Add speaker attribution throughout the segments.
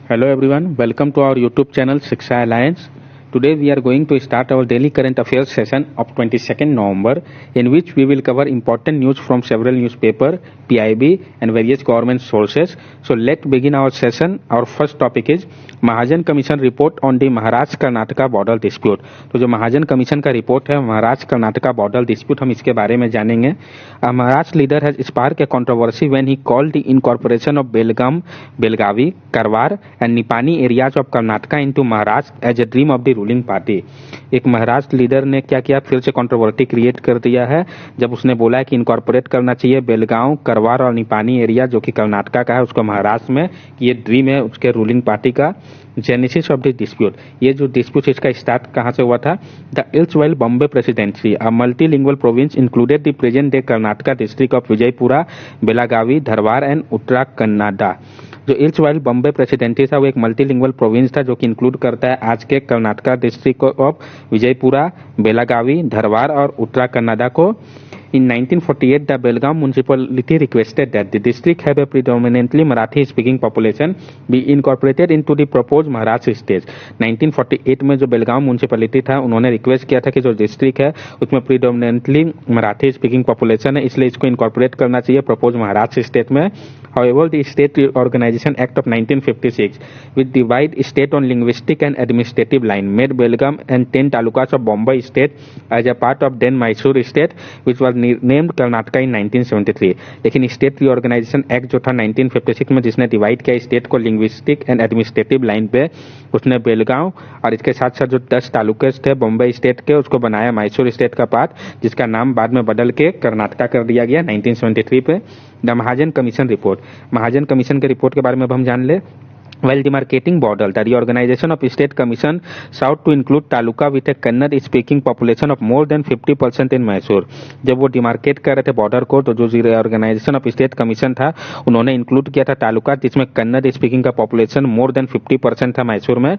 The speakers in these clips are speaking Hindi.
Speaker 1: Hello everyone, welcome to our YouTube channel Shiksha Alliance. Today we are going to start our daily current affairs session of 22nd November in which we will cover important news from several newspapers, PIB and various government sources. So let's begin our session. Our first topic is Mahajan commission report on the Maharashtra Karnataka border dispute. तो जो महाजन कमीशन का रिपोर्ट है महाराष्ट्र कर्नाटका बॉर्डर डिस्प्यूट, हम इसके बारे में जानेंगे। Maharashtra leader has spark a controversy when he called the incorporation of Belgaum, Belagavi, Karwar and Nipani areas of Karnataka into Maharashtra as a dream of the ruling party. एक महाराष्ट्र लीडर ने क्या किया, फिर से कंट्रोवर्सी क्रिएट कर दिया है जब उसने बोला है कि इनकॉर्पोरेट करना चाहिए बेलगांव, करवार और निपानी एरिया जो कि कर्नाटका का है उसको महाराष्ट्र में, ये ड्रीम है उसके रूलिंग पार्टी का। जेनेसिस ऑफ द डिस्प्यूट, ये जो डिस्प्यूट इसका स्टार्ट कहां से हुआ था? The erstwhile Bombay presidency, a multilingual province included the present day Karnataka district of Vijayapura, Belagavi, Dharwar and Uttara Kannada. जो इल्सवाइल बॉम्बे प्रेसिडेंसी था वो एक मल्टीलिंगुअल प्रोविंस था जो कि इंक्लूड करता है आज के कर्नाटका डिस्ट्रिक्ट ऑफ विजयपुरा, बेलागावी, धरवार और उत्तरा कन्नाडा को। In 1948, the Belgaum municipality requested that the district have a predominantly Marathi-speaking population be incorporated into the proposed Maharashtra state. 1948 में जो बेलगांव म्यूनिसिपैलिटी था उन्होंने रिक्वेस्ट किया था कि जो डिस्ट्रिक्ट है उसमें प्रीडोमिनेंटली मराठी स्पीकिंग पॉपुलेशन है, इसलिए इसको इनकॉर्पोरेट करना चाहिए प्रपोज महाराष्ट्र स्टेट में। However, the State Organization Act of 1956, which divide state on linguistic and administrative line, made Belgaum and 10 talukas of Bombay state as a part of then Mysore state, which was named Karnataka in 1973. लेकिन स्टेट रीऑर्गेनाइजेशन एक्ट जो था 1956 में जिसने डिवाइड किया स्टेट को लिंग्विस्टिक एंड एडमिनिस्ट्रेटिव लाइन पे, उसने बेलगांव और इसके साथ साथ जो 10 तालुके थे बॉम्बे स्टेट के उसको बनाया मैसूर स्टेट का पार्ट, जिसका नाम बाद में बदल के कर्नाटका कर दिया गया 1973 पे। The Mahajan commission report, Mahajan commission के रिपोर्ट के बारे में अब हम जान ले। While demarcating border, the reorganization of state commission sought to include taluka with a Kannada speaking population of more than 50% in Mysore. जब वो डिमार्केट कर रहे थे बॉर्डर को तो जो रिऑर्गेनाइजेशन ऑफ स्टेट कमीशन था उन्होंने इंक्लूड किया था तालुका जिसमें कन्नड़ स्पीकिंग का पॉपुलेशन मोर देन 50% था मैसूर में।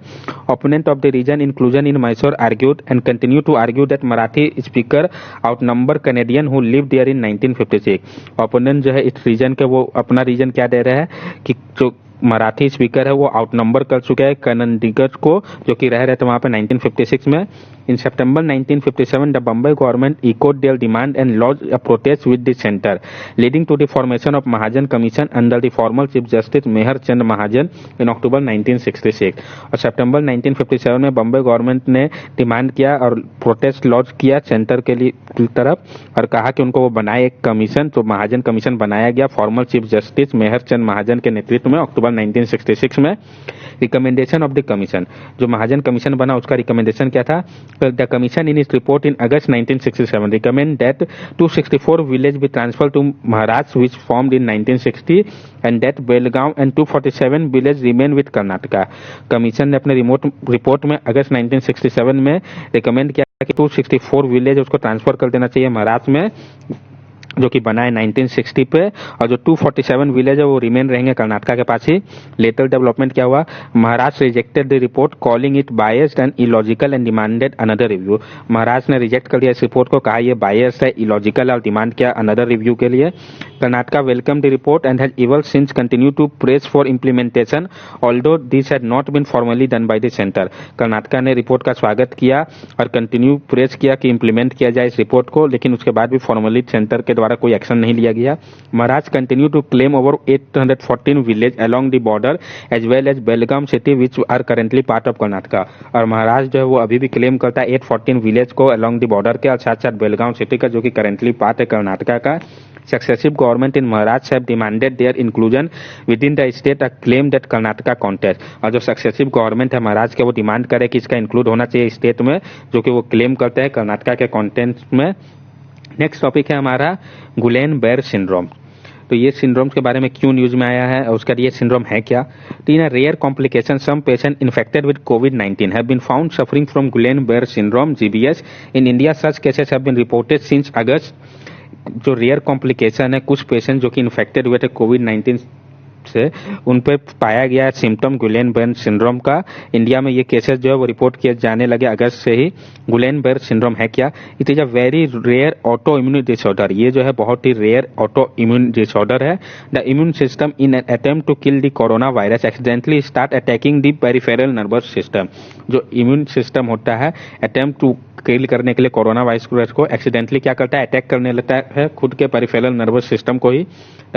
Speaker 1: Opponent of the region inclusion in Mysore argued and continue to argue that Marathi speaker outnumber Canadian who live there in 1956। Opponent जो है इस रीजन के वो अपना रीजन क्या दे रहे हैं कि जो मराठी स्पीकर है वो आउटनंबर कर चुका है कन्नडिगर्स को जो कि रह रहे थे वहां पे 1956 में। In September 1957 the Bombay government echoed their demand and lodge a protest with the centre leading to the formation of Mahajan commission under the formal chief justice Mehr Chand Mahajan in October 1966। और सितंबर 1957 में बॉम्बे गवर्नमेंट ने डिमांड किया और प्रोटेस्ट लॉन्च किया सेंटर के लिए तरफ और कहा कि उनको वो बनाए एक कमीशन, तो महाजन कमीशन बनाया गया formal chief justice Mehr Chand महाजन के नेतृत्व में अक्टूबर 1966 में। रिकमेंडेशन ऑफ द कमीशन, जो महाजन कमीशन बना उसका रिकमेंडेशन क्या था? The commission in its report in August 1967 recommend that 264 village be transfer to Maharashtra which formed in 1960 and that Belgaum and 247 village remain with Karnataka. Commission ने अपने रिपोर्ट में अगस्त 1967 में रिकमेंड किया कि 264 विलेज उसको ट्रांसफर कर देना चाहिए महाराष्ट्र में जो कि बना है 1960 पे, और जो 247 विलेज है वो रिमेन रहेंगे कर्नाटका के पास ही। लेटर डेवलपमेंट क्या हुआ? Maharashtra rejected the report calling it biased and illogical and demanded another review. Maharashtra ने रिजेक्ट कर दिया इस रिपोर्ट को, कहा ये बायस्ड है, इलॉजिकल और डिमांड किया अनदर रिव्यू के लिए। Karnataka welcome the report and has ever since continue to press for implementation although this had not been formally done by the centre. Karnataka ने रिपोर्ट का स्वागत किया और कंटिन्यू प्रेस किया कि इंप्लीमेंट किया जाए इस रिपोर्ट को, लेकिन उसके बाद भी फॉर्मली सेंटर के द्वारा कोई एक्शन नहीं लिया गया। Maharashtra continue to claim over 814 village along the border as well as Belgaum city which are currently part of Karnataka. और महाराष्ट्र जो है वो अभी भी क्लेम करता है 814 विलेज को अलोंग द बॉर्डर के और साथ साथ बेलगाम सिटी का जो कि करेंटली पार्ट है कर्नाटका का। Successive government in Maharashtra have demanded their inclusion within the state a claim that Karnataka contest। और जो सक्सेसिव गवर्नमेंट है महाराष्ट्र के वो डिमांड करे कि इसका इंक्लूड होना चाहिए स्टेट में, जो कि वो क्लेम करते हैं कर्नाटका के कंटेंट में। नेक्स्ट टॉपिक है हमारा गुलेन बेयर सिंड्रोम। तो ये सिंड्रोम के बारे में क्यों न्यूज में आया है और उसका ये सिंड्रोम है क्या? तो in rare complication some patient infected with कोविड-19 have been found suffering from Guillain Barre syndrome GBS in India. Such cases have been reported since August. जो रेयर कॉम्प्लिकेशन है कुछ पेशेंट जो कि इन्फेक्टेड हुए थे कोविड-19 से उन पे पाया गया सिम्टम गुलेन-बर्न सिंड्रोम का। इंडिया में ये केसेस जो है वो रिपोर्ट किए जाने लगे अगस्त से ही। गुलेन-बर्न सिंड्रोम है क्या? It is a very rare auto immune disorder. ये जो है बहुत ही रेयर ऑटो इम्यून डिसऑर्डर है। The immune system in an attempt to kill the corona virus accidentally start attacking the peripheral nervous system. जो इम्यून सिस्टम होता है अटेम्प्ट टू किल करने के लिए कोरोना वायरस को एक्सीडेंटली क्या करता है, अटैक करने लगता है खुद के पेरिफेरल नर्वस सिस्टम को ही।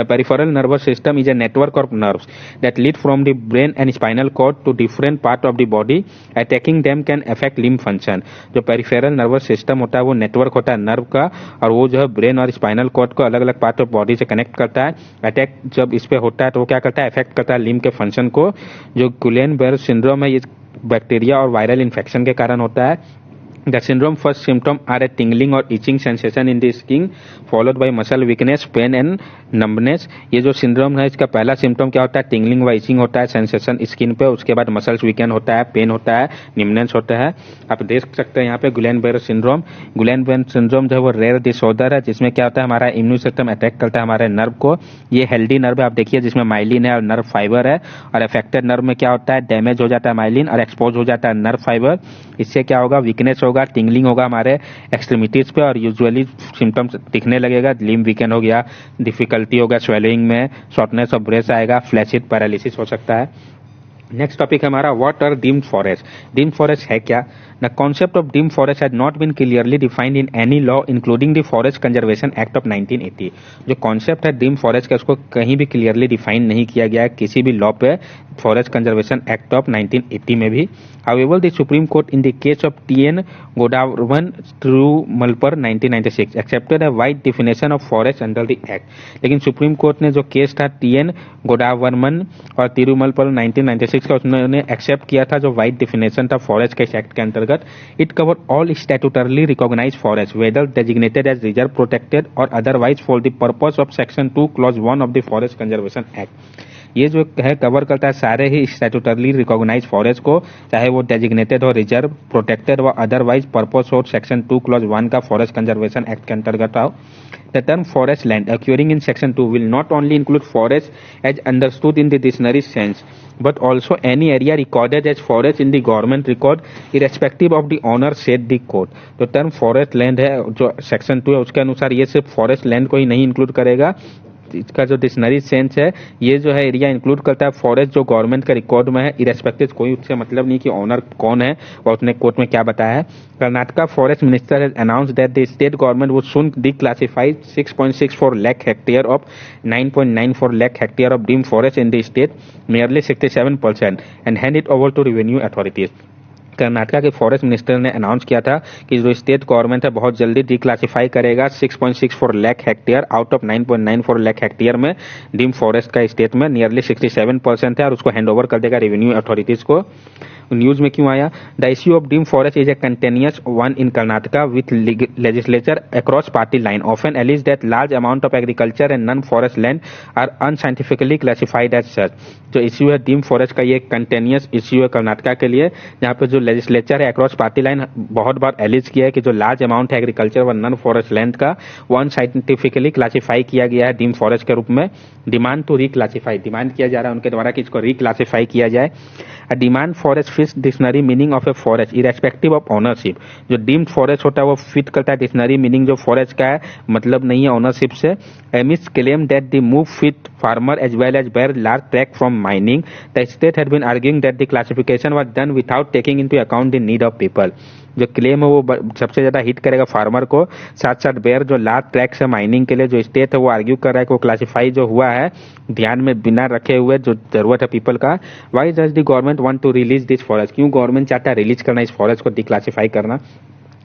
Speaker 1: The peripheral nervous system is a network of nerves that lead from the brain and spinal cord to different part of the body. Attacking them can affect lymph function. जो पेरिफेरल नर्वस सिस्टम होता है वो नेटवर्क होता है नर्व का, और वो जो है ब्रेन और स्पाइनल कॉर्ड को अलग अलग पार्ट ऑफ बॉडी से कनेक्ट करता है। अटैक जब इस पे होता है तो वो क्या करता है, अफेक्ट करता है लिम्फ के फंक्शन को। जो गुलेन-बर्न सिंड्रोम है ये बैक्टीरिया और वायरल इन्फेक्शन के कारण होता है। The syndrome first symptom are a tingling or itching sensation in the skin followed by muscle weakness, pain and numbness। ये जो सिंड्रोम है इसका पहला सिम्टम क्या होता है, टिंगलिंग व इचिंग होता है, सेंसेशन स्किन पे। उसके बाद मसल्स वीकन होता है, पेन होता है, निम्नेंस होता है। आप देख सकते हैं यहाँ पे गुलेन-बर्न सिंड्रोम। गुलेन-बर्न सिंड्रोम जो है वो रेयर डिसऑर्डर है जिसमें क्या होता है हमारा इम्यून सिस्टम अटैक करता है हमारे नर्व को। ये हेल्दी नर्व है, आप देखिए जिसमें माइलिन है और नर्व फाइबर है। और अफेक्टेड नर्व में क्या होता है, डैमेज हो जाता है माइलिन और एक्सपोज हो जाता है नर्व फाइबर। इससे क्या होगा, वीकनेस होगा, टिंगलिंग होगा हमारे एक्सट्रीमिटीज पे और यूजुअली सिम्टम्स दिखने लगेगा। लिम्ब वीकन हो गया, डिफिकल्टी होगा स्वेलिंग में, शॉर्टनेस ऑफ ब्रेथ आएगा, फ्लैसिड पैरालिसिस हो सकता है। नेक्स्ट टॉपिक है हमारा what are deemed forest. Deemed forest है क्या? The concept of deemed forest has not been clearly defined in any law including the forest conservation act of 1980। जो कॉन्सेप्ट है डीम्ड फॉरेस्ट का उसको कहीं भी क्लियरली डिफाइन नहीं किया गया है किसी भी लॉ पे, फॉरेस्ट कंजर्वेशन एक्ट ऑफ 1980 में भी। However, the Supreme Court in the case of T.N. Godavarman Tirumallpur 1996 accepted a wide definition of forest under the act। लेकिन सुप्रीम कोर्ट ने जो केस था टी.एन. गोडावर्मन और तिरुमलपुर 1996 का उसने एक्सेप्ट किया था जो वाइड डिफिनेशन था फॉरेस्ट के इस एक्ट के अंतर्गत। It cover all statutorily recognised forest whether designated as reserve protected और otherwise for the purpose of section 2 clause 1 of the forest conservation act. ये जो है कवर करता है सारे ही स्टैट्यूटरली रिकॉग्नाइज्ड फॉरेस्ट को, चाहे वो डेजिग्नेटेड हो, रिजर्व प्रोटेक्टेड व अदरवाइज पर्पस हो सेक्शन 2 क्लॉज 1 का फॉरेस्ट कंजर्वेशन एक्ट के अंतर्गत आओ। The term forest land occurring in section 2 will not only include forest as understood in the dictionary sense but also any area recorded as forest in the government record irrespective of the owner said the court। तो टर्म फॉरेस्ट लैंड है जो सेक्शन 2 है उसके अनुसार ये सिर्फ फॉरेस्ट लैंड को ही नहीं इंक्लूड करेगा। इसका जो डिक्शनरी सेंस है ये जो है एरिया इंक्लूड करता है फॉरेस्ट जो गवर्नमेंट का रिकॉर्ड में है, इरेस्पेक्टिव कोई उससे मतलब नहीं कि ओनर कौन है और उसने कोर्ट में क्या बताया है। Karnataka forest minister has announced that the state government would soon declassify 6.64 lakh hectare of 9.94 lakh hectare of deemed forest in the state, nearly 67%, and hand it over to revenue authorities। Karnataka के फॉरेस्ट मिनिस्टर ने अनाउंस किया था कि जो स्टेट गवर्नमेंट है बहुत जल्दी डिक्लासिफाई करेगा 6.64 lakh hectare out of 9.94 lakh hectare में डीम फॉरेस्ट का स्टेट में नियरली 67% है और उसको हैंड ओवर कर देगा रेवेन्यू अथॉरिटीज को। न्यूज में क्यों आया? The issue of deem forest is a continuous one in Karnataka with legislature across party line often allege that large amount of agriculture and non forest land are unscientifically classified as such. जो इश्यू है डीम फॉरेस्ट का ये कंटिन्यूअस इश्यू है कर्नाटका के लिए, जहाँ पे जो लेजिस्लेचर है अक्रॉस पार्टी लाइन बहुत बार एलिज किया है कि जो लार्ज अमाउंट है एग्रीकल्चर व नॉन फॉरेस्ट लैंड का वो अनसाइंटिफिकली क्लासिफाई किया गया है डीम फॉरेस्ट के रूप में। डिमांड टू रिक्लासिफाई, डिमांड किया जा रहा है उनके द्वारा कि इसको रिक्लासिफाई किया जाए। A demand forest fits dictionary meaning of a forest irrespective of ownership. जो डीम्ड फॉरेस्ट होता है वो फिट करता है डिक्शनरी मीनिंग जो फॉरेस्ट का है, मतलब नहीं है ओनरशिप से। एमिस claim that the move fit farmer as well as bear large track from mining. The state had been arguing that the classification was done without taking into account the need of people. जो क्लेम है वो सबसे ज्यादा हिट करेगा फार्मर को, साथ साथ बेयर जो लार्ज ट्रैक है माइनिंग के लिए जो स्टेट है वो आर्ग्यू कर रहा है कि वो क्लासिफाई जो हुआ है ध्यान में बिना रखे हुए जो जरूरत है पीपल का। Why does the government want to release this forest? क्यों गवर्नमेंट चाहता है रिलीज करना इस फॉरेस्ट को, डिक्लासिफाई करना?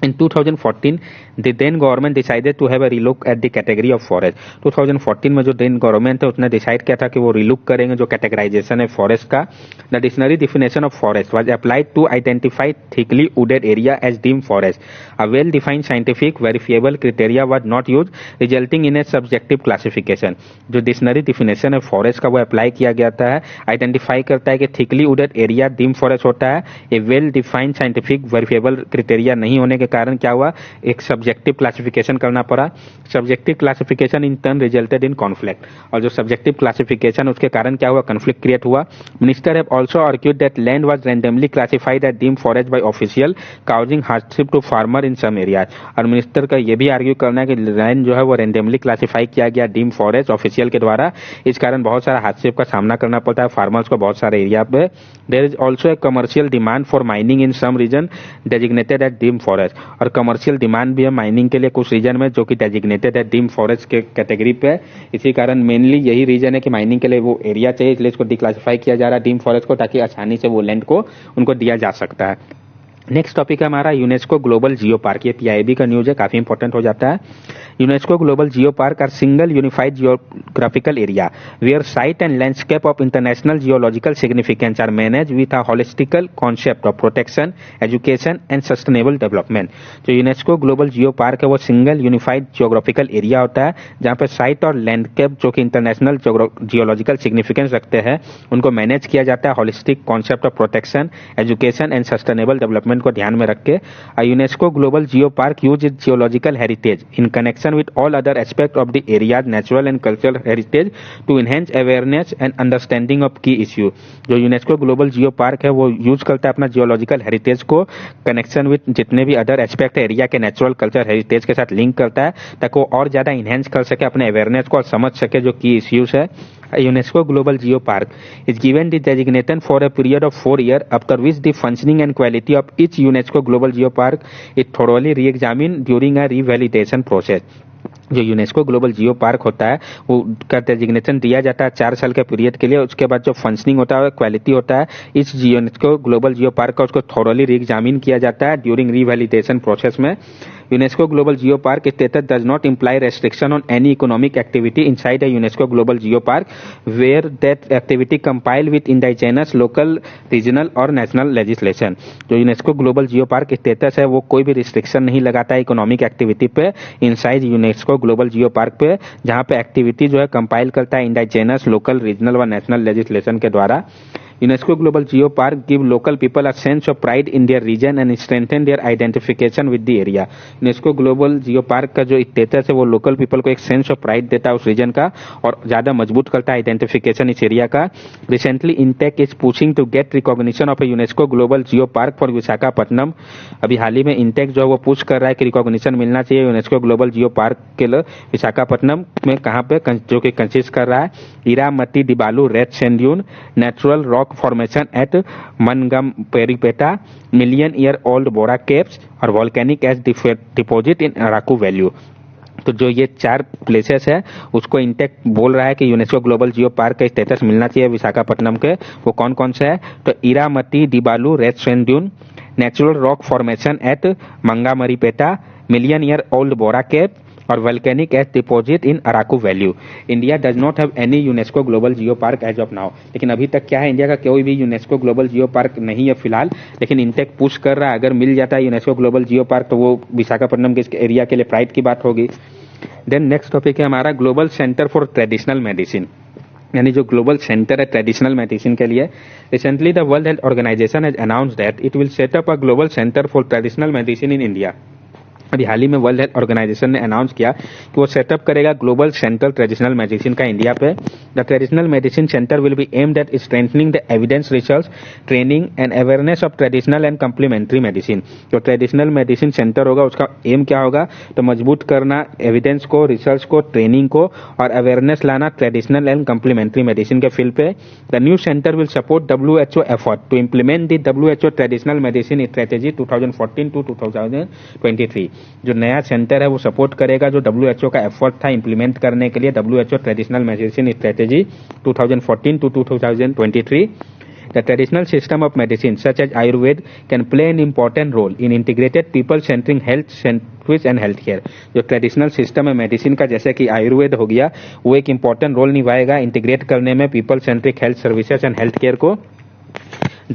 Speaker 1: In 2014, the then government decided to have a relook at the category of forest। 2014 में जो then government है उसने डिसाइड किया था कि वो relook करेंगे जो कैटेगराइजेशन है फॉरेस्ट का। The dictionary definition of forest was applied to identify thickly wooded area as deemed forest। A well-defined scientific verifiable criteria was not used, resulting in a subjective classification। जो डिक्शनरी डिफिनेशन है फॉरेस्ट का वो अप्लाई किया गया है, आइडेंटिफाई करता है कि thickly wooded area deem forest होता है। ये well defined scientific verifiable criteria नहीं होने के कारण क्या हुआ, एक सब्जेक्टिव क्लासिफिकेशन करना पड़ा। Subjective classification in turn resulted in conflict, और जो सब्जेक्टिव क्लासिफिकेशन उसके कारण क्या हुआ, कॉन्फ्लिक्ट क्रिएट हुआ। Minister have also argued that land was randomly classified as deemed forest by official causing hardship to farmer in some areas. और मिनिस्टर का ये भी आर्ग्यू करना है कि लैंड जो है वो रैंडमली क्लासिफाई किया गया डीम्ड फॉरेस्ट ऑफिशियल के द्वारा, इस कारण बहुत सारा हार्डशिप का सामना करना पड़ता है फार्मर्स को बहुत सारे एरिया पे। There is also a commercial demand for mining in some region designated at deemed forest, और कमर्शियल डिमांड भी है माइनिंग के लिए कुछ रीजन में जो कि डेजिग्नेटेड है डीम्ड फॉरेस्ट के कैटेगरी पे। इसी कारण मेनली यही रीजन है कि माइनिंग के लिए वो एरिया चाहिए, इसलिए इसको डिक्लासिफाई किया जा रहा है डीम्ड फॉरेस्ट को, ताकि आसानी से वो लैंड को उनको दिया जा सकता है। नेक्स्ट टॉपिक है हमारा यूनेस्को ग्लोबल जियो पार्क। ये पीआईबी का न्यूज है, काफी इंपॉर्टेंट हो जाता है। UNESCO global geo park are single unified geographical area where site and landscape of international geological significance are manage with a holistical concept of protection, education and sustainable development. जो यूनेस्को ग्लोबल जियो पार्क है वो सिंगल यूनिफाइड जियोग्राफिकल एरिया होता है जहां पे साइट और लैंडस्केप जो कि इंटरनेशनल जियोलॉजिकल सिग्निफिकेंस रखते हैं उनको मैनेज किया जाता है holistic concept of protection, education and sustainable development को ध्यान में रख के। UNESCO global geo park use it's geological heritage in connection with all other aspects of the area's natural and cultural heritage to enhance awareness and understanding of key issue। जो यूनेस्को ग्लोबल जियो पार्क है वो यूज करता है अपना जियोलॉजिकल हेरिटेज को कनेक्शन विद जितने भी अदर एस्पेक्ट है एरिया के नेचुरल कल्चर हेरिटेज के साथ लिंक करता है ताकि वो और ज्यादा इनहेंस कर सके अपने अवेयरनेस को और समझ सके जो की इश्यूज है। UNESCO Global Geo Park is given the designation for a period of 4 years, after which the functioning and quality of each UNESCO Global Geo Park is thoroughly re-examined during a revalidation process। जो यूनेस्को ग्लोबल जियो पार्क होता है वो का डेजिग्नेशन दिया जाता है 4 साल के पीरियड के लिए। उसके बाद जो फंक्शनिंग होता है क्वालिटी होता है इस यूनेस्को ग्लोबल जियो पार्क का उसको थॉरोली री-एग्जामिन किया जाता है ड्यूरिंग रिवैलिडेशन प्रोसेस में। UNESCO Global Geo Park status does not imply restriction on any economic activity inside a UNESCO Global Geo Park where that activity compile with indigenous, local, regional और national legislation। जो UNESCO Global Geo Park status है वो कोई भी रिस्ट्रिक्शन नहीं लगाता है इकोनॉमिक एक्टिविटी पे inside UNESCO global geo park पे, जहां पे एक्टिविटी जो है कंपाइल करता है इंडिजिनस, लोकल, रीजनल व नेशनल लेजिस्लेशन के द्वारा। UNESCO Global Geo Park give local people a sense of pride in their region and strengthen their identification with the area। UNESCO Global Geo Park का जो स्टेटस है वो लोकल पीपल को एक सेंस ऑफ प्राइड देता है उस रीजन का और ज्यादा मजबूत करता है आइडेंटिफिकेशन इस एरिया का। Recently INTACH is pushing to get recognition of a UNESCO global geo park for Visakhapatnam. अभी हाल ही में इंटेक जो है वो पुश कर रहा है कि रिकॉग्निशन मिलना चाहिए यूनेस्को ग्लोबल जियो पार्क के लिए विशाखापट्टनम में, कहाँ पे, जो कि कंसिस्ट कर रहा है Erramatti Dibbalu red sand dune, natural rock formation at Mangamaripeta, million year old Bora caves और volcanic ash deposit in Araku Valley। तो जो ये 4 प्लेसेस है उसको इंटेक बोल रहा है कि यूनेस्को ग्लोबल जियो पार्क का स्टेटस मिलना चाहिए विशाखापट्टनम के। वो कौन कौन से है, तो Erramatti Dibbalu red sand dune, natural rock formation at Mangamaripeta, million year old Borra cave और volcanic ash deposit in Araku valley. India does not have any UNESCO global geo park as of now. लेकिन अभी तक क्या है, इंडिया का कोई भी यूनेस्को ग्लोबल जियो पार्क नहीं है फिलहाल, लेकिन इंटेक पुश कर रहा है अगर मिल जाता है यूनेस्को ग्लोबल जियो पार्क तो वो विशाखापट्टनम के एरिया के लिए प्राइड की बात होगी। देन नेक्स्ट टॉपिक है हमारा global centre for traditional medicine, यानी जो ग्लोबल सेंटर है ट्रेडिशनल मेडिसिन के लिए। Recently the world health organisation has announced that it will set up a global centre for traditional medicine in India. अभी हाल ही में वर्ल्ड हेल्थ ऑर्गेनाइजेशन ने अनाउंस किया कि वो सेटअप करेगा ग्लोबल सेंटर ट्रेडिशनल मेडिसिन का इंडिया पे। The traditional medicine centre will be aimed at strengthening the evidence research, training and awareness of traditional and complementary medicine. जो ट्रेडिशनल मेडिसिन सेंटर होगा उसका एम क्या होगा, तो मजबूत करना एविडेंस को, रिसर्च को, ट्रेनिंग को और अवेयरनेस लाना ट्रेडिशनल एंड कम्प्लीमेंट्री मेडिसिन के फील्ड पे। The new centre will support WHO effort to implement the WHO traditional medicine strategy 2014 to 2023। जो नया सेंटर है वो सपोर्ट करेगा जो WHO का एफर्ट था इंप्लीमेंट करने के लिए WHO traditional medicine strategy 2014 to 2023। The traditional system of medicine such as Ayurveda can play an important role in integrated people-centric health service and healthcare। जो ट्रेडिशनल सिस्टम है मेडिसिन का जैसे कि आयुर्वेद हो गया वो एक इंपॉर्टेंट रोल निभाएगा इंटीग्रेट करने में people centric health services and health care को।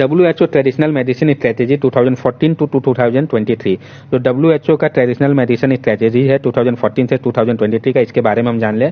Speaker 1: WHO traditional medicine strategy 2014 to 2023। जो WHO का ट्रेडिशनल मेडिसिन स्ट्रेटेजी है 2014 से 2023 का, इसके बारे में हम जान ले।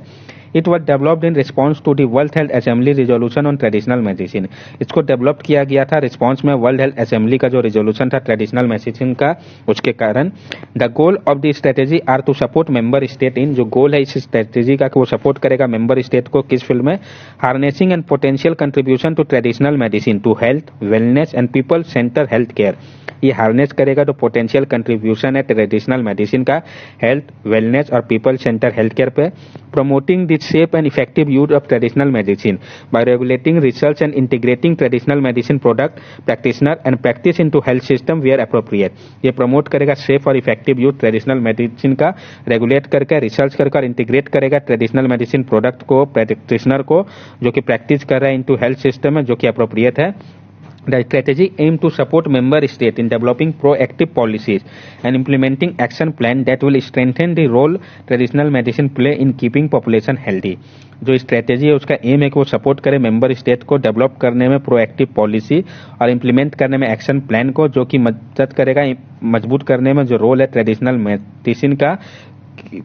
Speaker 1: It was developed in response to the world health assembly resolution on traditional medicine. इसको डेवलप किया गया था रिस्पॉन्स में वर्ल्ड हेल्थ असेंबली का जो रिजोल्यूशन था ट्रेडिशनल मेडिसिन का, उसके कारण। The goal of the strategy are to support member state in, जो गोल है इस स्ट्रेटेजी का कि वो सपोर्ट करेगा मेंबर स्टेट को किस फील्ड में, harnessing and potential contribution to traditional medicine to health wellness and people centre health care. ये हार्नेस करेगा तो पोटेंशियल कंट्रीब्यूशन है ट्रेडिशनल मेडिसिन का हेल्थ वेलनेस और पीपल सेंटर हेल्थ केयर पे। Promoting the safe and effective use of traditional medicine by regulating research and integrating traditional medicine product practitioner and practice into health system where appropriate. ये प्रमोट करेगा सेफ और इफेक्टिव यूज ट्रेडिशनल मेडिसिन का, रेगुलेट करके रिसर्च करके और इंटीग्रेट करेगा ट्रेडिशनल मेडिसिन प्रोडक्ट को प्रैक्टिशनर को जो कि प्रैक्टिस कर रहा है इनटू हेल्थ सिस्टम में, जो कि अप्रोप्रिएट है। The strategy aimed to support member states in developing proactive policies and implementing action plan that will strengthen the role traditional medicine play in keeping population healthy. जो स्ट्रेटेजी है उसका एम है कि वो सपोर्ट करे मेंबर स्टेट को डेवलप करने में प्रोएक्टिव पॉलिसी और इम्प्लीमेंट करने में एक्शन प्लान को, जो कि मदद करेगा मजबूत करने में जो रोल है ट्रेडिशनल मेडिसिन का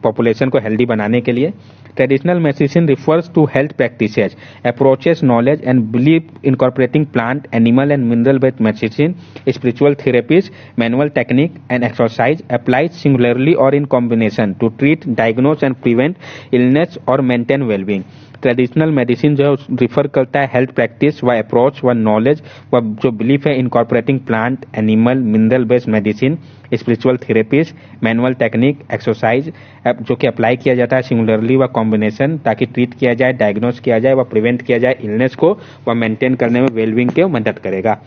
Speaker 1: पॉपुलेशन को हेल्दी बनाने के लिए। Traditional medicine refers to health practices, approaches, knowledge and belief incorporating plant, animal and mineral based medicine, spiritual therapies, manual technique and exercise applied singularly और in combination to treat, diagnose and prevent illness और मेंटेन वेलबींग। ट्रेडिशनल मेडिसिन जो है रिफर करता है हेल्थ प्रैक्टिस व अप्रोच व नॉलेज व जो बिलीफ है incorporating plant, animal, mineral based medicine, spiritual therapies, manual technique, exercise जो कि अप्लाई किया जाता है सिंगुलरली व कॉम्बिनेशन ताकि ट्रीट किया जाए, डायग्नोज किया जाए व प्रिवेंट किया जाए इलनेस को व मेंटेन करने में वेलबींग के मदद करेगा।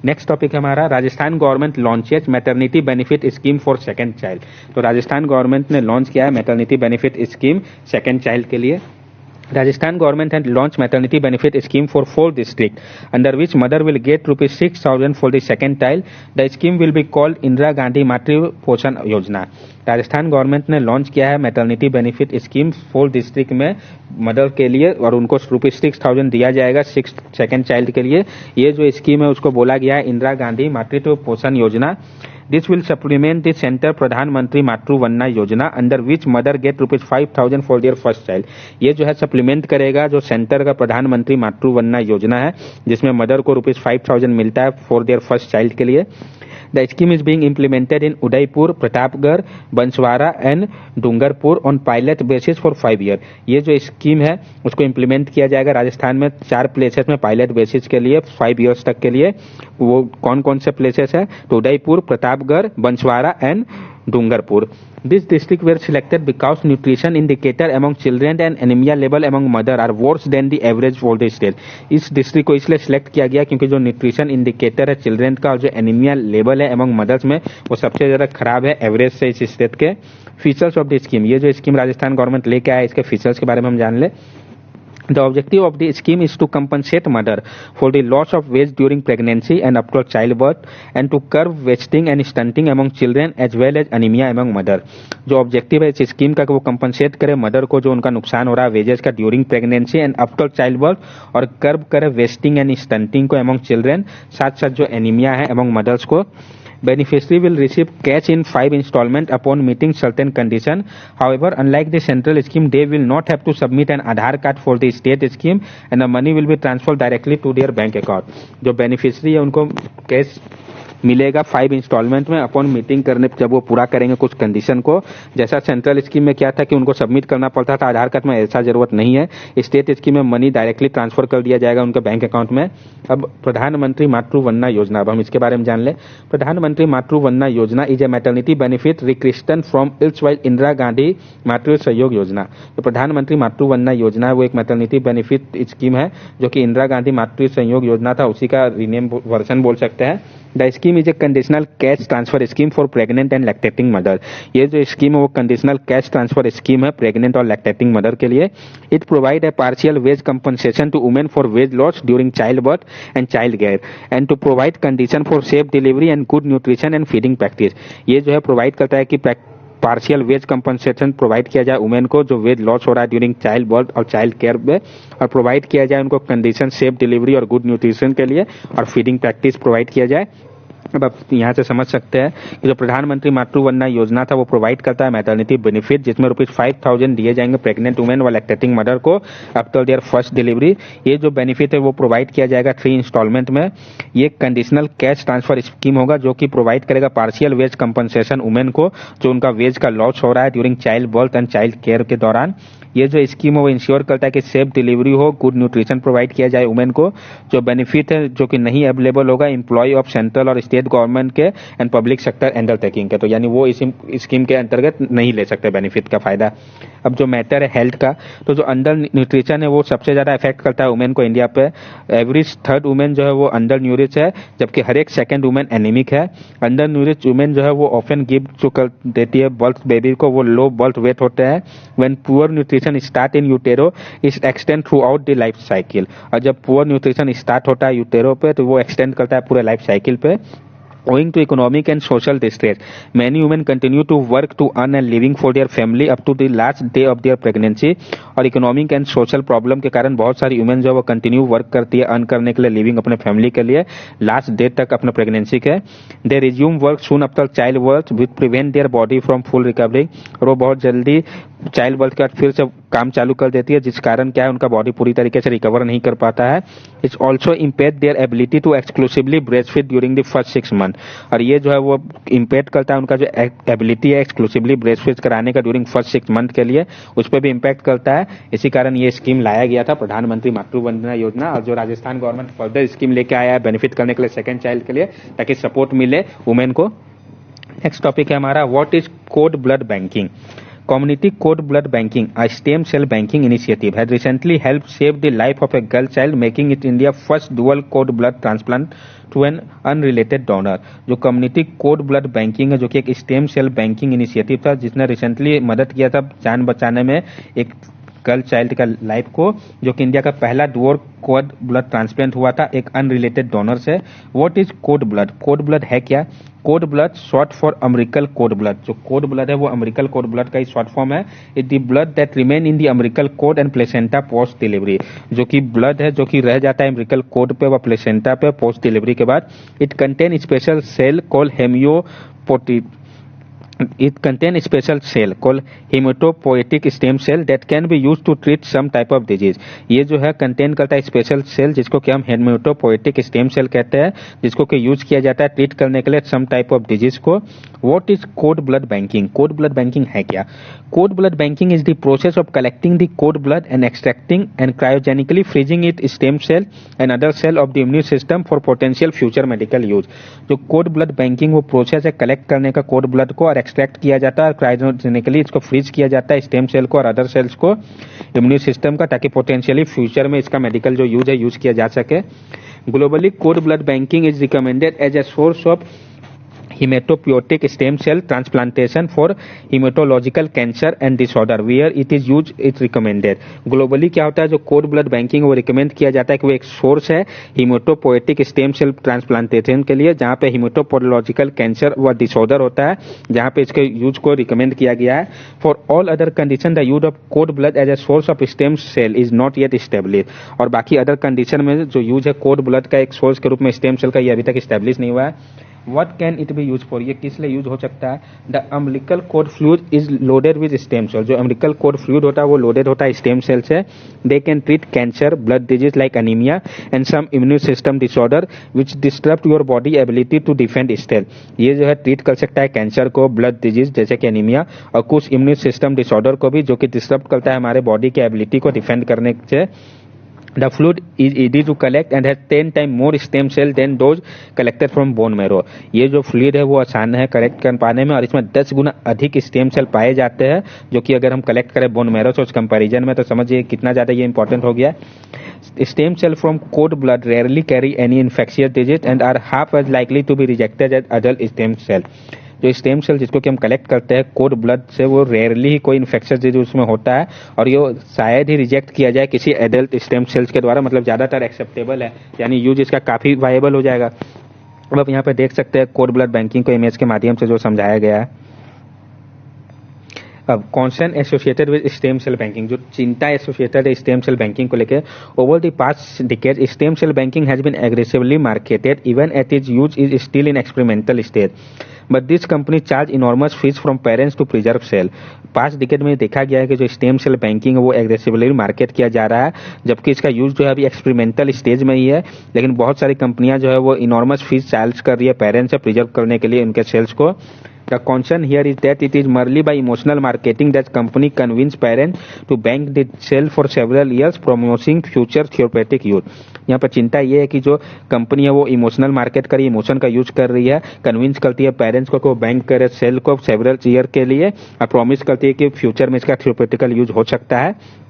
Speaker 1: नेक्स्ट टॉपिक हमारा Rajasthan government launches maternity benefit scheme for second child. तो राजस्थान गवर्नमेंट ने लॉन्च किया है maternity benefit scheme second child के लिए। Rajasthan government had launched maternity benefit scheme for 4 districts, under which mother will get rupees 6,000 for the second child. The scheme will be called Indira Gandhi Matru Poshan Yojana. Rajasthan government ने लॉन्च किया है मैटरनिटी बेनिफिट स्कीम 4 डिस्ट्रिक्ट में मदर के लिए और उनको रुपीज 6,000 दिया जाएगा सेकंड चाइल्ड के लिए। ये जो स्कीम है उसको बोला गया है इंदिरा गांधी मातृत्व पोषण योजना। This will supplement the center प्रधानमंत्री मातृ वंदना योजना under which mother get rupees 5,000 for their first child। ये जो है सप्लीमेंट करेगा जो सेंटर का प्रधानमंत्री मातृ वंदना योजना है जिसमें मदर को रुपीज 5,000 मिलता है फॉर देयर फर्स्ट चाइल्ड के लिए। The scheme is being implemented in Udaipur, Pratapgarh, Banswara and Dungarpur on pilot basis for 5 years। ये जो स्कीम है उसको इम्प्लीमेंट किया जाएगा राजस्थान में 4 प्लेसेस में पायलट बेसिस के लिए 5 इयर्स तक के लिए। वो कौन कौन से प्लेसेस है तो Udaipur, Pratapgarh, Banswara and Dungarpur. This district were selected because nutrition indicator among children and anemia level among mother are worse than the average for the state। इस डिस्ट्रिक्ट को इसलिए सिलेक्ट किया गया क्योंकि जो न्यूट्रिशन इंडिकेटर है चिल्ड्रन का और जो एनीमिया लेवल है among मदर्स में वो सबसे ज्यादा खराब है एवरेज से इस स्टेट के। फीचर्स ऑफ द स्कीम, ये जो स्कीम राजस्थान गवर्नमेंट लेके आया इसके फीचर्स के बारे में हम जान ले। The objective of the scheme is to compensate mother for the loss of weight during pregnancy and after childbirth and to curb wasting and stunting among children as well as anemia among mother। जो ऑब्जेक्टिव है इस स्कीम का कि वो कंपनसेट करे मदर को जो उनका नुकसान हो रहा है वेजेस का during pregnancy and after child birth और कर्ब करे वेस्टिंग एंड स्टंटिंग को अमंग चिल्ड्रन, साथ साथ जो एनीमिया है अमंग मदर्स को। Beneficiary will receive cash in 5 installment upon meeting certain condition। However, unlike the central scheme, they will not have to submit an Aadhaar card for the state scheme and the money will be transferred directly to their bank account। जो beneficiary है उनको कैश मिलेगा 5 इंस्टॉलमेंट में अपॉन मीटिंग करने जब वो पूरा करेंगे कुछ कंडीशन को। जैसा सेंट्रल स्कीम में क्या था कि उनको सबमिट करना पड़ता था आधार कार्ड में, ऐसा जरूरत नहीं है। स्टेट स्कीम में मनी डायरेक्टली ट्रांसफर कर दिया जाएगा उनके बैंक अकाउंट में। अब प्रधानमंत्री मातृ वंदना योजना, अब हम इसके बारे में जान ले। प्रधानमंत्री Matru Vandana Yojana is a maternity benefit rechristen from erstwhile Indira Gandhi Matru Sahyog योजना। तो प्रधानमंत्री मातृ वंदना योजना है वो एक मैटरनिटी बेनिफिट स्कीम है जो कि इंदिरा गांधी मातृ सहयोग योजना था, उसी का रीनेम वर्जन बोल सकते हैं। The scheme is a conditional cash transfer scheme for pregnant and lactating mother. ये जो स्कीम है वो कंडीशनल कैश ट्रांसफर स्कीम है प्रेग्नेंट और लैक्टेटिंग मदर के लिए। It provide a partial wage compensation to women for wage loss during child birth and child care and to provide condition for safe delivery and good nutrition and feeding practice. ये जो है प्रोवाइड करता है कि पार्शियल वेज कंपनसेशन प्रोवाइड किया जाए वुमेन को जो वेज लॉस हो रहा है ड्यूरिंग चाइल्ड बर्थ और चाइल्ड केयर में, और प्रोवाइड किया जाए उनको कंडीशन सेफ डिलीवरी और गुड न्यूट्रिशन के लिए और फीडिंग प्रैक्टिस प्रोवाइड किया जाए। अब आप यहाँ से समझ सकते हैं कि जो प्रधानमंत्री मातृ वंदना योजना था वो प्रोवाइड करता है मैटरनिटी बेनिफिट, जिसमें ₹5,000 दिए जाएंगे प्रेग्नेंट वुमेन व लैक्टेटिंग मदर को आफ्टर देयर फर्स्ट डिलीवरी। ये जो बेनिफिट है वो प्रोवाइड किया जाएगा 3 इंस्टॉलमेंट में। ये कंडीशनल कैश ट्रांसफर स्कीम होगा जो कि प्रोवाइड करेगा पार्शियल वेज कंपनसेशन वुमेन को जो उनका वेज का लॉस हो रहा है during child birth and child care के दौरान। ये जो स्कीम है वो इंश्योर करता है कि सेफ डिलीवरी हो, गुड न्यूट्रिशन प्रोवाइड किया जाए वुमेन को। जो बेनिफिट है जो कि नहीं अवेलेबल होगा एम्प्लॉय ऑफ सेंट्रल और स्टेट गवर्नमेंट के एंड पब्लिक सेक्टर अंडरटेकिंग के, तो यानी वो इस स्कीम के अंतर्गत नहीं ले सकते बेनिफिट का फायदा। अब जो मैटर है हेल्थ का, तो जो अंडर न्यूट्रिशन है वो सबसे ज्यादा इफेक्ट करता है वुमेन को इंडिया पे। एवरेज 3rd वुमेन जो है वो अंडर न्यूरिश है, जबकि हर एक 2nd वुमेन एनीमिक है। अंडर न्यूरिश वुमेन जो है वो ऑफन गिव जो कर देती है बर्थ बेबी को, वो लो बर्थ वेट होते हैं। When poor nutrition start in utero it extend throughout the life cycle, और जब पुअर न्यूट्रिशन स्टार्ट होता है यूटेरो पे तो वो एक्सटेंड करता है पूरे लाइफ साइकिल पे। Owing to economic and social distress, many women continue to work to earn a living for their family up to the last day of their pregnancy। और इकोनॉमिक एंड सोशल प्रॉब्लम के कारण बहुत सारी वुमेन जो है वो कंटिन्यू वर्क करती है अर्न करने के लिए लिविंग अपने फैमिली के लिए लास्ट डे तक अपने प्रेगनेंसी के। They resume work soon after child birth with prevent their body from full recovery, और वो बहुत जल्दी चाइल्ड बर्थ के बाद फिर से काम चालू कर देती है, जिस कारण क्या है उनका बॉडी पूरी तरीके से रिकवर नहीं कर पाता है। It's also impair their ability to exclusively breast feed during the first 6 month, और ये जो है वो इम्पेयर करता है उनका जो एबिलिटी है एक्सक्लूसिवली ब्रेस्ट फीड कराने का ड्यूरिंग फर्स्ट 6 मंथ के लिए, उस पर भी इम्पैक्ट करता है। इसी कारण ये स्कीम लाया गया था प्रधानमंत्री मातृ वंदना योजना, और जो राजस्थान गवर्नमेंट फर्दर स्कीम लेके आया है बेनिफिट करने के लिए 2nd चाइल्ड के लिए, ताकि सपोर्ट मिले वुमेन को। नेक्स्ट टॉपिक है हमारा what is cord blood banking. Community cord blood banking, a stem cell banking initiative, had recently helped save the life of a girl child, making it India's first dual cord blood transplant to an unrelated donor। जो कम्युनिटी कोड ब्लड बैंकिंग है जो कि एक स्टेम सेल बैंकिंग इनिशिएटिव था जिसने रिसेंटली मदद किया था जान बचाने में एक गर्ल चाइल्ड का लाइफ को, जो कि इंडिया का पहला डुअल कोड ब्लड ट्रांसप्लांट हुआ था एक अनरिलेटेड डोनर से। What is cord blood? Code blood है क्या? Cord blood short for अमेरिकल code blood. जो कोड ब्लड है वो अमेरिकल कोड ब्लड का ही शॉर्ट फॉर्म है। It the blood that remain in the अमेरिकल code and placenta post delivery, जो कि ब्लड है जो कि रह जाता है अमेरिकल कोड पे व प्लेसेंटा पे पोस्ट डिलीवरी के बाद। It contain special cell called hemopoietic It contains special cell called hematopoietic stem cell that can be used to treat some type of disease। ये जो है कंटेन करता है स्पेशल सेल जिसको कि हम हेमेटोपोएटिक स्टेम सेल कहते हैं, जिसको कि यूज किया जाता है ट्रीट करने के लिए सम टाइप ऑफ डिजीज को। What is cord blood banking? Cord blood banking है क्या? Cord blood banking is the process of collecting the cord blood and extracting and cryogenically freezing it stem cell and other cell of the immune system for potential future medical use. जो कोड ब्लड बैंकिंग वो प्रोसेस है कलेक्ट करने का कोड ब्लड को और एक्सट्रैक्ट किया जाता है और क्रायोजेनिकली इसको फ्रीज किया जाता है स्टेम सेल को और अदर सेल्स को इम्यून सिस्टम का, ताकि पोटेंशियली फ्यूचर में इसका मेडिकल जो यूज है यूज किया जा सके। Globally cord blood banking is recommended as a source of hematopoietic stem cell transplantation for hematological cancer and disorder where it is used it recommended। Globally क्या होता है जो कोड ब्लड बैंकिंग वो रिकमेंड किया जाता है कि वो एक सोर्स है हीमेटोपोएटिक स्टेम सेल ट्रांसप्लांटेशन के लिए, जहां पे हीमेटोपोलॉजिकल कैंसर व डिसऑर्डर होता है, जहां पे इसके यूज को रिकमेंड किया गया है। For all other condition the use of cord blood as a source of stem cell is not yet establish. और बाकी अदर कंडीशन में जो यूज है कोड ब्लड का एक सोर्स के रूप में स्टेम सेल का, ये अभी तक स्टेब्लिश नहीं हुआ है। What can it be used for? ये किस लिए यूज हो सकता है? The umbilical cord fluid is loaded with stem cell। जो umbilical cord fluid होता है वो लोडेड होता है स्टेम सेल से। They can treat cancer, blood disease like anemia and some immune system disorder which disrupt your body ability to defend itself। ये जो है ट्रीट कर सकता है कैंसर को, ब्लड डिजीज जैसे कि एनीमिया, और कुछ इम्यून सिस्टम डिसऑर्डर को भी, जो कि डिस्टर्ब करता है हमारे बॉडी की एबिलिटी को डिफेंड करने से। The fluid is easy to collect and has 10 times more stem cell than those collected from bone marrow। ये जो फ्लूइड है वो आसान है कलेक्ट कर पाने में और इसमें 10 गुना अधिक स्टेम सेल पाए जाते हैं, जो कि अगर हम कलेक्ट करें बोन मैरो से उस कंपैरिजन में तो समझिए कितना ज्यादा ये इंपॉर्टेंट हो गया। Stem cell from cord blood rarely carry any infectious disease and are half as likely to be rejected as adult stem cell। जो स्टेम सेल जिसको कि हम कलेक्ट करते हैं कोड ब्लड से, वो रेयरली ही कोई इन्फेक्शन डिजीज उसमें होता है और ये शायद ही रिजेक्ट किया जाए किसी एडल्ट स्टेम सेल्स के द्वारा, मतलब ज्यादातर एक्सेप्टेबल है, यानी यूज इसका काफी वायबल हो जाएगा। अब आप यहाँ पे देख सकते हैं कोड ब्लड बैंकिंग को इमेज के माध्यम से जो समझाया गया है। अब concern associated with stem cell banking, जो चिंता एसोसिएटेड है स्टेम सेल बैंकिंग को लेकर, over the past decade stem cell banking has been aggressively marketed even at is use is still in experimental stage, but this company charge enormous fees from parents to preserve cell. Past decade में देखा गया है कि जो स्टेम सेल बैंकिंग है वो एग्रेसिवली मार्केट किया जा रहा है, जबकि इसका यूज जो है अभी एक्सपेरिमेंटल स्टेज में ही है, लेकिन बहुत सारी कंपनियां जो है वो इनॉर्मस फीस चार्ज कर रही है पेरेंट्स से प्रिजर्व करने के लिए उनके सेल्स को। The concern here is that it is merely by emotional marketing that company convince parents to bank the cell for several years, promoting future therapeutic use. यहाँ पर चिंता ये है कि जो कंपनी है वो इमोशनल मार्केट कर रही है, इमोशन का यूज कर रही है, कन्विंस करती है पेरेंट्स को कि वो बैंक करे सेल को सेवरल ईयर के लिए, और प्रॉमिस करती है कि फ्यूचर में इसका थेरेप्यूटिकल यूज हो सकता है।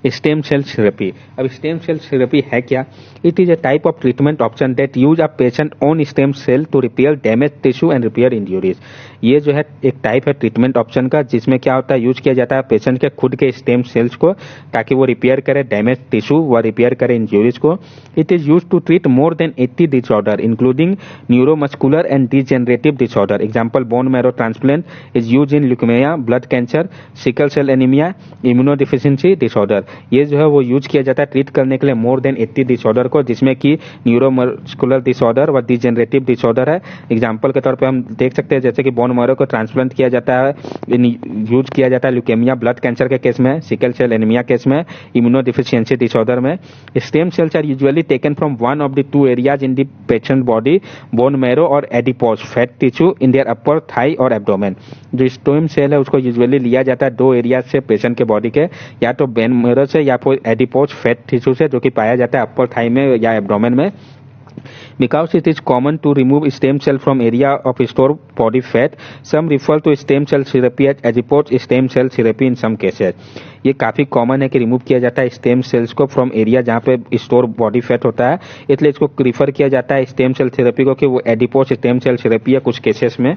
Speaker 1: स्टेम सेल थेरेपी, अब स्टेम सेल थेरेपी है क्या? It is a type of treatment option that use a patient own stem cell to repair damage tissue and repair injuries. ये जो है एक टाइप है ट्रीटमेंट ऑप्शन का, जिसमें क्या होता है, यूज किया जाता है पेशेंट के खुद के स्टेम सेल्स को ताकि वो रिपेयर करे डैमेज टिश्यू व रिपेयर करे इंजरीज को। It is use to treat more than 80 disorder including neuromuscular and degenerative disorder. Example bone marrow transplant is use in leukaemia, blood cancer, sickle cell anaemia, immunodeficiency disorder. ये जो है वो यूज किया जाता है ट्रीट करने के लिए मोर देन 80 डिसऑर्डर को, जिसमें कि न्यूरोमस्कुलर डिसऑर्डर व डिजेनरेटिव डिसऑर्डर है। एग्जाम्पल के तौर पे हम देख सकते हैं जैसे कि बोन मैरो को ट्रांसप्लांट किया जाता है, यूज किया जाता है ल्यूकेमिया ब्लड कैंसर के केस में, सिकल सेल एनीमिया केस में, इम्यूनोडिफिशियंसी डिसऑर्डर में। Stem cells are usually taken from one of the two areas in the patient body, bone marrow और adipose fat tissue in their upper thigh और एब्डोमेन। जो स्टेम सेल है उसको यूजुअली लिया जाता है दो एरिया से पेशेंट के बॉडी के, या तो बोन मैरो से या फिर एडिपोज फैट टिश्यू से, जो कि पाया जाता है अपर थाई में या एब्डोमेन में। Because it is common to remove stem cell from area of stored body fat, some refer to stem cell therapy as adipose stem cell therapy in some cases. ये काफी कॉमन है कि रिमूव किया जाता है स्टेम सेल्स को फ्रॉम एरिया जहाँ पे स्टोर बॉडी फैट होता है, इसलिए इसको रिफर किया जाता है स्टेम सेल थेरेपी को कि वो एडिपोज स्टेम सेल थेरेपी है कुछ केसेस में।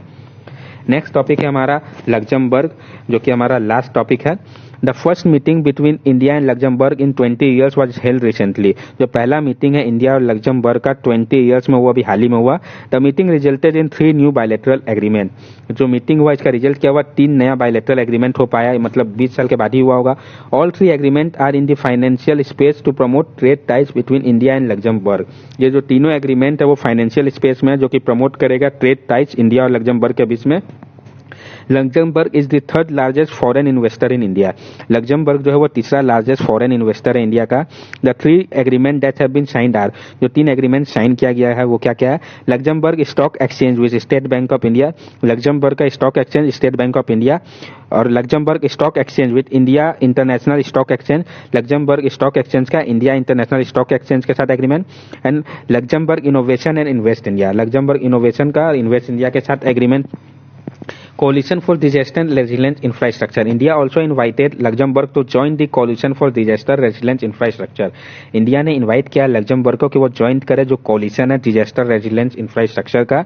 Speaker 1: नेक्स्ट टॉपिक है हमारा लग्जमबर्ग, जो कि हमारा लास्ट टॉपिक है। The first meeting between India and Luxembourg in 20 years was held recently. जो पहला मीटिंग है इंडिया और लग्जमबर्ग का 20 ईयर्स में, वो अभी हाल ही में हुआ। The meeting resulted in 3 new bilateral agreement. जो मीटिंग हुआ इसका रिजल्ट क्या हुआ, 3 नया बायलैटरल एग्रीमेंट हो पाया, मतलब 20 साल के बाद ही हुआ होगा। All 3 agreement are in the financial space to promote trade ties between India and Luxembourg. ये जो तीनों एग्रीमेंट है वो फाइनेंशियल स्पेस में है, जो कि प्रमोट करेगा ट्रेड टाइज इंडिया और लग्जमबर्ग के बीच में। Luxembourg is the third largest foreign investor in India. Luxembourg जो है वो तीसरा लार्जेस्ट फॉरेन इन्वेस्टर है इंडिया का। The 3 agreement that have been signed are, जो 3 एग्रीमेंट साइन किया गया है वो क्या क्या है। Luxembourg stock exchange with State Bank of India, Luxembourg का stock exchange State Bank of India, और Luxembourg stock exchange with India International Stock Exchange, Luxembourg stock exchange का इंडिया इंटरनेशनल स्टॉक एक्सचेंज के साथ agreement. And Luxembourg innovation and Invest India, Luxembourg innovation का इन्वेस्ट इंडिया के साथ agreement. Coalition for Disaster Resilient Infrastructure. India also invited Luxembourg to join the Coalition for Disaster Resilient Infrastructure. India ने इनवाइट किया लग्जमबर्ग को कि वो ज्वाइन करे जो कॉलिशन है डिजास्टर रेजिलेंस इंफ्रास्ट्रक्चर का।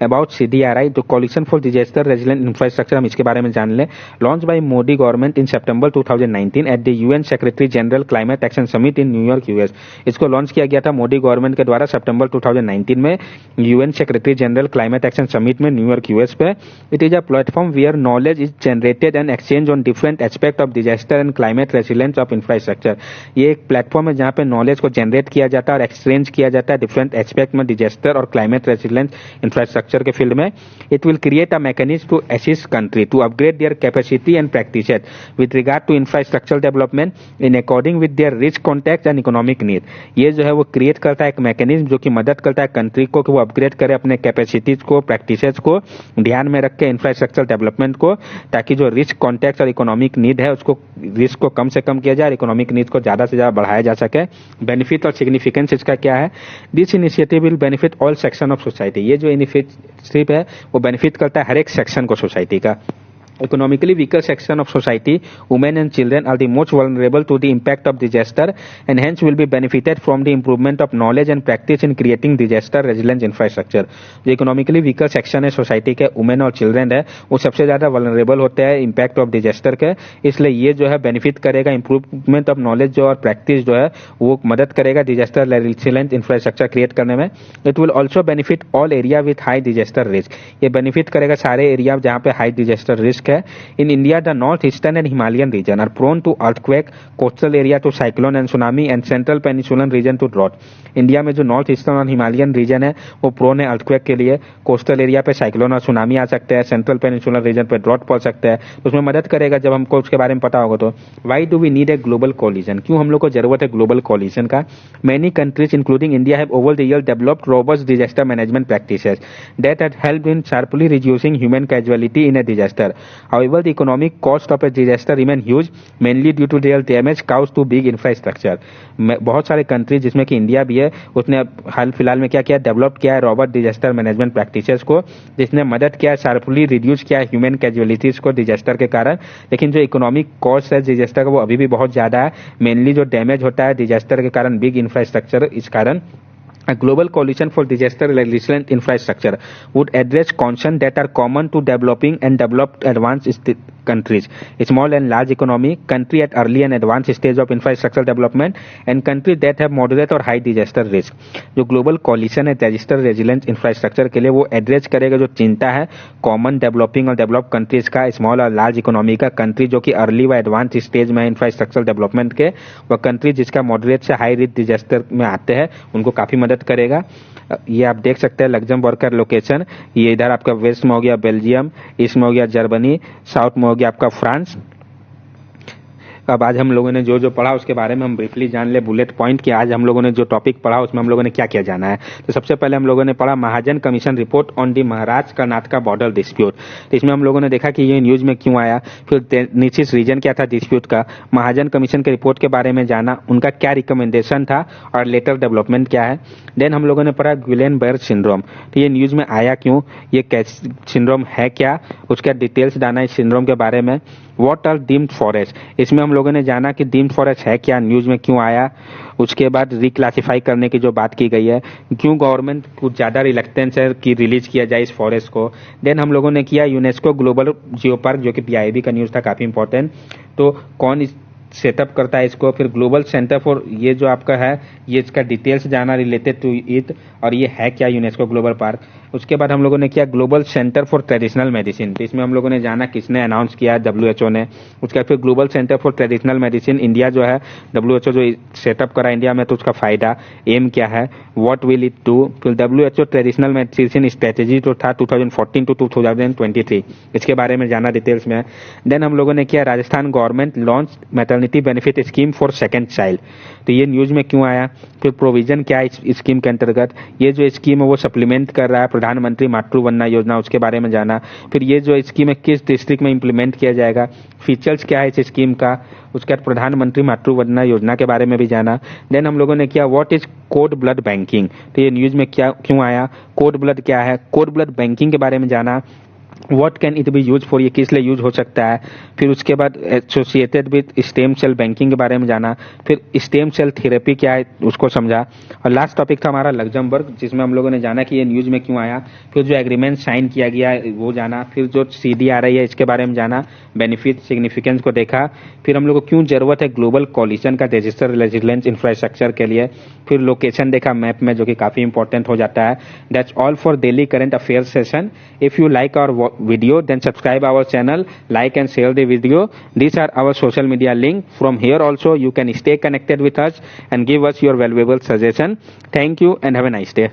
Speaker 1: अबाउट CDRI, जो coalition for disaster resilient infrastructure, हम इसके बारे में जान लें। Launch by Modi government in September 2019 at the UN secretary general climate action summit in New York US। इसको लॉन्च किया गया था मोदी गवर्नमेंट के द्वारा सितंबर 2019 में UN secretary general climate action summit में न्यूयॉर्क US पे। It is a platform where knowledge is generated and exchanged on different aspect of disaster and climate resilience of infrastructure. ये एक प्लेटफॉर्म है जहाँ पे नॉलेज को जनरेट किया जाता है और एक्सचेंज किया जाता है डिफरेंट एस्पेक्ट में डिजास्टर और क्लाइमेट रेसिलेंस इंफ्रास्ट्रक्चर के फील्ड में। It will create a mechanism to assist country to upgrade their capacity and practices with regard to infrastructural development in according with their rich context and economic need. ये जो है वो क्रिएट करता है एक मैकेनिज्म जो कि मदद करता है कंट्री को कि वो अपग्रेड करे अपने कैपेसिटीज को, प्रैक्टिसेस को ध्यान में रख के इंफ्रास्ट्रक्चर डेवलपमेंट को, ताकि जो रिच कॉन्टेक्ट और इकोनॉमिक नीड है उसको रिस्क को कम से कम किया जाए, इकोनॉमिक नीड को ज्यादा से ज्यादा बढ़ाया जा सके। बेनिफिट और सिग्निफिकेंस इसका क्या है। This initiative will benefit all section of society. ये जो इनिशिएटिव है वो बेनिफिट करता है हर एक सेक्शन को सोसाइटी का। Economically weaker section of society, women and children are the most vulnerable to the impact of disaster and hence will be benefited from the improvement of knowledge and practice in creating disaster resilient infrastructure. जो इकोनॉमिकली वीकर सेक्शन है सोसाइटी के, वुमेन और चिल्ड्रन है, वो सबसे ज्यादा वल्नरेबल होते हैं इम्पैक्ट ऑफ डिजास्टर के, इसलिए ये जो है बेनिफिट करेगा इंप्रूवमेंट ऑफ नॉलेज जो और प्रैक्टिस जो है वो मदद करेगा डिजास्टर रेजिलेंट इंफ्रास्ट्रक्चर क्रिएट करने में। It will also benefit all area with high disaster risk. ये बेनिफिट करेगा सारे एरिया जहाँ पे हाई डिजास्टर रिस्क है है। In India the north eastern and Himalayan region are prone to earthquake, coastal area to cyclone and tsunami and central peninsular region to drought. India में जो नॉर्थ ईस्टर्न और हिमालयन रीजन है वो प्रोन है अर्थक्वेक के लिए, कोस्टल एरिया पे साइक्लोन और सुनामी आ सकते हैं, सेंट्रल पेनिसुलर रीजन पे ड्रॉट पड़ सकता है, तो उसमें मदद करेगा जब हमको उसके बारे में पता होगा। तो why do we need a global coalition, क्यों हम लोग को जरूरत है ग्लोबल कोलिजन का? Many countries including India have over the year developed robust disaster management practices that have helped in sharply reducing human casualty in a disaster. However the economic cost of a disaster remain huge mainly due to their damage caused to big infrastructure. बहुत सारे कंट्रीज जिसमें कि इंडिया भी है उसने हाल फिलहाल में क्या किया, डेवलप किया है रॉबस्ट डिजास्टर मैनेजमेंट प्रैक्टिसेस को, जिसने मदद किया शार्पली रिड्यूस किया ह्यूमन कैजुअलिटीज को डिजास्टर के कारण। लेकिन जो इकोनॉमिक कॉस्ट है डिजास्टर का वो अभी भी बहुत ज्यादा है, मेनली जो डैमेज होता है डिजास्टर के कारण बिग इंफ्रास्ट्रक्चर, इस कारण A global coalition for disaster resilient infrastructure would address concerns that are common to developing and developed advanced countries, small and large economy, country at early and advanced stage of infrastructure development, and countries that have moderate or high disaster risk. जो global coalition है disaster resilient infrastructure के लिए वो एड्रेस करेगा जो चिंता है कॉमन डेवलपिंग और डेवलप कंट्रीज का, स्मॉल और लार्ज इकोनॉमी का, कंट्री जो कि अर्ली व एडवांस स्टेज में इंफ्रास्ट्रक्चर डेवलपमेंट के, व कंट्री जिसका मॉडरेट से हाई रिस्क डिजास्टर में आते हैं उनको काफी मदद करेगा। ये आप देख सकते हैं लग्जमबर्ग का लोकेशन, ये इधर आपका वेस्ट में हो गया बेल्जियम, ईस्ट में हो गया जर्मनी, साउथ में हो गया आपका फ्रांस। अब आज हम लोगों ने जो जो पढ़ा उसके बारे में हम ब्रीफली जान ले बुलेट पॉइंट कि आज हम लोगों ने जो टॉपिक पढ़ा उसमें हम लोगों ने क्या क्या जाना है। तो सबसे पहले हम लोगों ने पढ़ा Mahajan commission report on the Maharashtra Karnataka border dispute. तो इसमें हम लोगों ने देखा कि ये न्यूज में क्यों आया, फिर नीचे रीजन क्या था डिस्प्यूट का, महाजन कमीशन के रिपोर्ट के बारे में जाना, उनका क्या रिकमेंडेशन था और लेटर डेवलपमेंट क्या है। देन हम लोगों ने पढ़ा गुलेनबर्ग सिंड्रोम, तो ये न्यूज में आया क्यों, ये कैसे सिंड्रोम है क्या, उसका डिटेल्स जाना इस सिंड्रोम के बारे में। व्हाट आर डीम्ड फॉरेस्ट, इसमें हम लोगों ने जाना कि डीम्ड फॉरेस्ट है क्या, न्यूज में क्यों आया। उसके बाद रिक्लासिफाई करने की जो बात की गई है, क्यों गवर्नमेंट कुछ ज्यादा रिलक्टेंस है कि रिलीज किया जाए इस फॉरेस्ट को। देन हम लोगों ने किया यूनेस्को ग्लोबल जियो पार्क जो कि पीआईबी का न्यूज था काफी इंपॉर्टेंट, तो कौन सेटअप करता है इसको। फिर ग्लोबल सेंटर फॉर, ये जो आपका है ये इसका डिटेल्स जाना रिलेटेड टू इट और ये है क्या यूनेस्को ग्लोबल पार्क। उसके बाद हम लोगों ने किया global centre for traditional medicine, तो इसमें हम लोगों ने जाना किसने अनाउंस किया, डब्ल्यूएचओ ने। उसके बाद फिर global centre for traditional medicine India जो है डब्ल्यूएचओ जो सेटअप करा इंडिया में, तो उसका फायदा एम क्या है, व्हाट विल इट डू। फिर डब्ल्यूएचओ ट्रेडिशनल मेडिसिन स्ट्रेटेजी जो था 2014 टू 2023, इसके बारे में जाना डिटेल्स में। देन हम लोगों ने किया Rajasthan government launch maternity benefit scheme for second child, तो ये न्यूज में क्यों आया। फिर प्रोविजन क्या है इस स्कीम के अंतर्गत, ये जो स्कीम है वो सप्लीमेंट कर रहा है प्रधानमंत्री मातृ वंदना योजना, उसके बारे में जाना। फिर ये जो स्कीम है किस डिस्ट्रिक्ट में इंप्लीमेंट किया जाएगा, फीचर्स क्या है इस स्कीम का। उसके बाद प्रधानमंत्री मातृ वंदना योजना के बारे में भी जाना। देन हम लोगों ने किया what is cord blood banking, तो ये न्यूज में क्या क्यों आया, कोड ब्लड क्या है, कोड ब्लड बैंकिंग के बारे में जाना। What can it be use for, ये किस लिए यूज हो सकता है। फिर उसके बाद associated with stem cell banking के बारे में जाना। फिर स्टेम सेल थेरेपी क्या है उसको समझा। और लास्ट टॉपिक था हमारा लग्जमबर्ग, जिसमें हम लोगों ने जाना कि ये न्यूज में क्यों आया। फिर जो एग्रीमेंट साइन किया गया वो जाना। फिर जो सीडी आ रही है इसके बारे में जाना, बेनिफिट सिग्निफिकेंस को देखा। फिर हम लोग को क्यों जरूरत है ग्लोबल कोलिशन का डिजास्टर रेजिलिएंस इंफ्रास्ट्रक्चर के लिए। फिर लोकेशन देखा मैप में जो कि काफी इंपॉर्टेंट हो जाता है। That's all for daily current affair session. If you like our video then subscribe our channel, like and share the video. These are our social media link. From here also you can stay connected with us and give us your valuable suggestion. Thank you and have a nice day.